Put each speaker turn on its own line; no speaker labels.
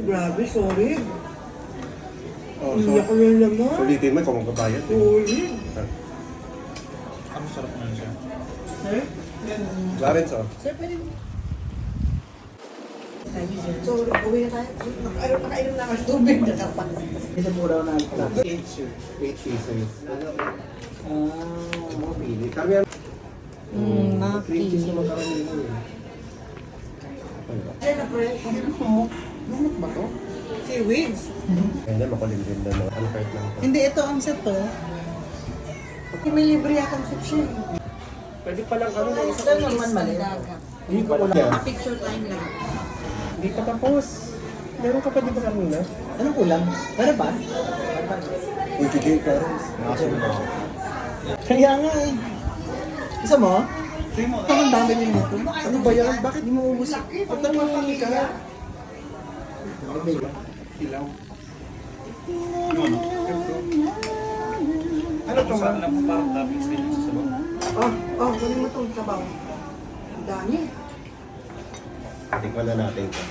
Grabe, sorry.
Oh,
Hindi ako yung laman.
Sulitin mo kung magbabayad.
Sorry.
Ang sarap na siya.
Sir?
Clarence, oh.
Sir, pwede mo. Sorry, uwi na tayo. Nakainom na kasi tubig.
Ito po raw na ito.
8 pieces. Mga pili. Kami ang cream cheese na magkarami mo eh.
Ay, na-press.
Manok ba to?
Seaweeds.
Kaya makulimlim na no. Ano kahit lang.
Hindi, ito ang set to.
May libre yatang soup siya.
Pwede palang ano na
Ito naman mali.
Hindi ko wala.
Picture time lang.
Hindi pa tapos. Meron ka pa dito kanina?
Anong kulang? Ano ba?
Uy, kikil ka. Nakasunod ako.
Kaya nga eh. Isa mo? Ito ang dami din nito.
Ano ba yan? Bakit
Hindi mo ubus.
Ba't nagmamangi ka? Ilaw. Ano to
Saan
man?
lang po parang toppings din yung sasabaw.
Kunin mo itong sabaw. Ang dami.
Tikman na natin ito.